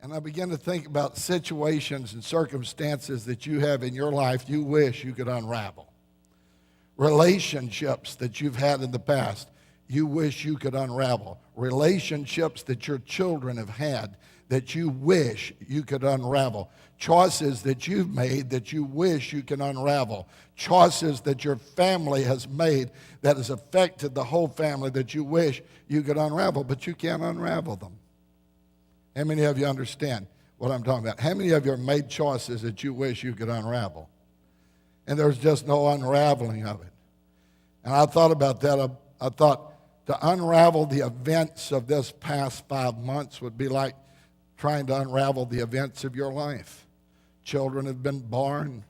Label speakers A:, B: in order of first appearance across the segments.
A: And I began to think about situations and circumstances that you have in your life you wish you could unravel. Relationships that you've had in the past you wish you could unravel. Relationships that your children have had that you wish you could unravel. Choices that you've made that you wish you can unravel. Choices that your family has made that has affected the whole family that you wish you could unravel, but you can't unravel them. How many of you understand what I'm talking about? How many of you have made choices that you wish you could unravel? And there's just no unraveling of it. And I thought about that. I thought to unravel the events of this past 5 months would be like trying to unravel the events of your life. Children have been born.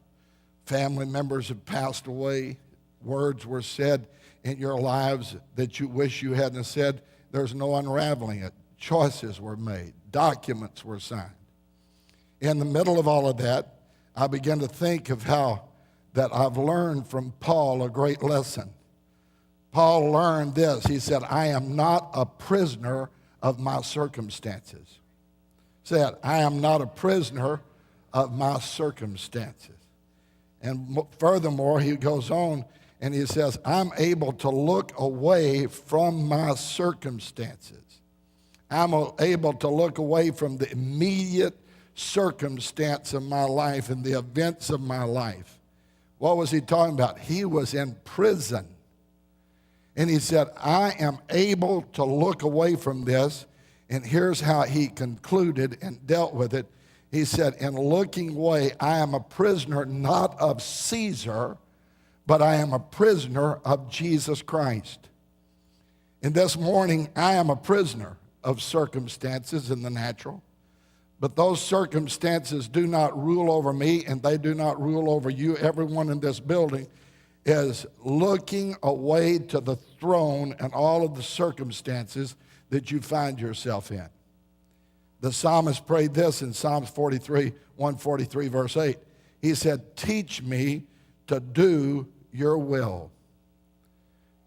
A: Family members have passed away. Words were said in your lives that you wish you hadn't said. There's no unraveling it. Choices were made. Documents were signed. In the middle of all of that, I began to think of how that I've learned from Paul a great lesson. Paul learned this. He said, I am not a prisoner of my circumstances. He said, I am not a prisoner of my circumstances. And furthermore, he goes on and he says, I'm able to look away from my circumstances. I'm able to look away from the immediate circumstance of my life and the events of my life. What was he talking about? He was in prison. And he said, I am able to look away from this. And here's how he concluded and dealt with it. He said, in looking away, I am a prisoner not of Caesar, but I am a prisoner of Jesus Christ. And this morning, I am a prisoner of circumstances in the natural. But those circumstances do not rule over me, and they do not rule over you. Everyone in this building is looking away to the throne and all of the circumstances that you find yourself in. The psalmist prayed this in Psalms 43, 143, verse 8. He said, teach me to do your will.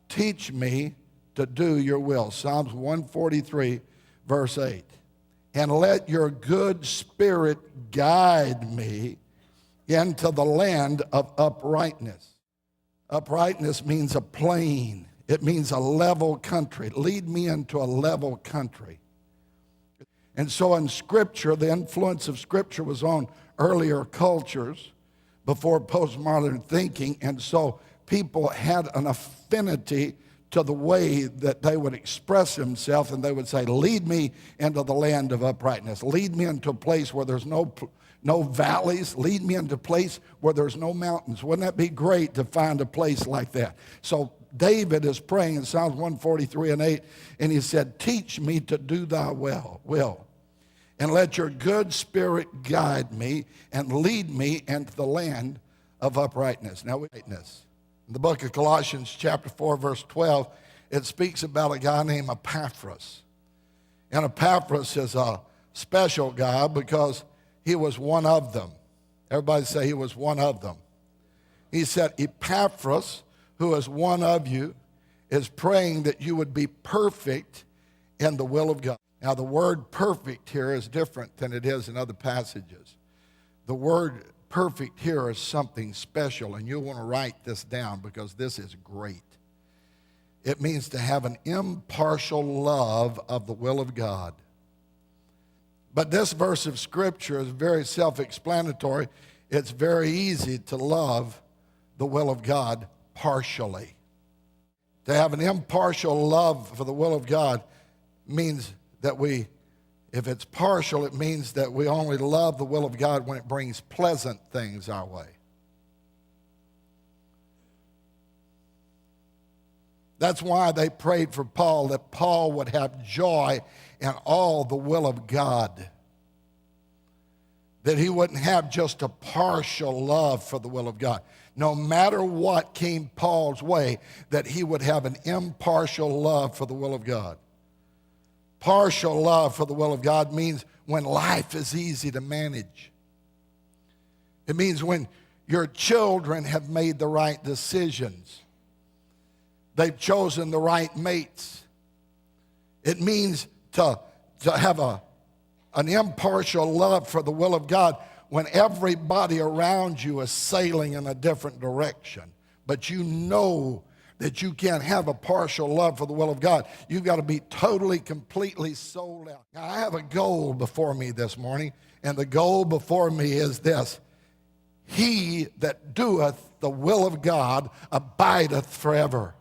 A: Teach me to do your will. Psalms 143, verse 8. And let your good spirit guide me into the land of uprightness. Uprightness means a plain. It means a level country. Lead me into a level country. And so in Scripture, the influence of Scripture was on earlier cultures before postmodern thinking. And so people had an affinity to the way that they would express themselves, and they would say, lead me into the land of uprightness. Lead me into a place where there's no valleys. Lead me into a place where there's no mountains. Wouldn't that be great to find a place like that? So David is praying in Psalms 143 and 8, and he said, teach me to do thy will, and let your good spirit guide me and lead me into the land of uprightness. Now, uprightness. In the book of Colossians chapter 4, verse 12, it speaks about a guy named Epaphras. And Epaphras is a special guy because he was one of them. Everybody say he was one of them. He said, Epaphras, who is one of you, is praying that you would be perfect in the will of God. Now, the word perfect here is different than it is in other passages. The word perfect here is something special, and you'll want to write this down because this is great. It means to have an impartial love of the will of God. But this verse of Scripture is very self-explanatory. It's very easy to love the will of God partially. To have an impartial love for the will of God means that if it's partial, it means that we only love the will of God when it brings pleasant things our way. That's why they prayed for Paul, that Paul would have joy in all the will of God. That he wouldn't have just a partial love for the will of God. No matter what came Paul's way, that he would have an impartial love for the will of God. Partial love for the will of God means when life is easy to manage. It means when your children have made the right decisions. They've chosen the right mates. It means to have a an impartial love for the will of God when everybody around you is sailing in a different direction. But you know that you can't have a partial love for the will of God. You've got to be totally, completely sold out. Now, I have a goal before me this morning, and the goal before me is this: he that doeth the will of God abideth forever.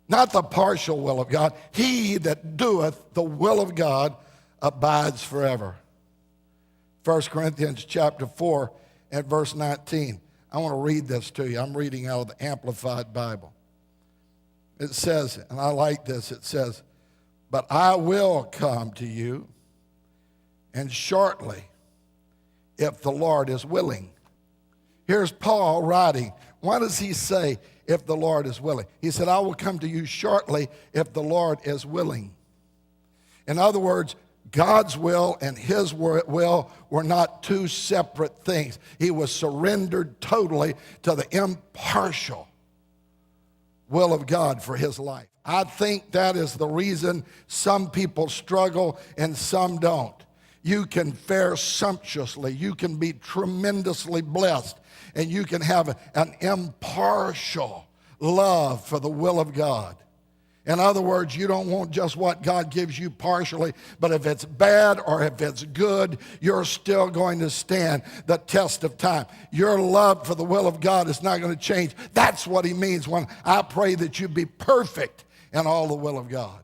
A: Not the partial will of God. He that doeth the will of God abides forever. 1 Corinthians chapter 4 and verse 19. I want to read this to you. I'm reading out of the Amplified Bible. It says, and I like this, it says, "But I will come to you, and shortly, if the Lord is willing." Here's Paul writing. Why does he say, if the Lord is willing? He said, "I will come to you shortly if the Lord is willing." In other words, God's will and his will were not two separate things. He was surrendered totally to the impartial will of God for his life. I think that is the reason some people struggle and some don't. You can fare sumptuously. You can be tremendously blessed. And you can have an impartial love for the will of God. In other words, you don't want just what God gives you partially, but if it's bad or if it's good, you're still going to stand the test of time. Your love for the will of God is not going to change. That's what he means when I pray that you be perfect in all the will of God.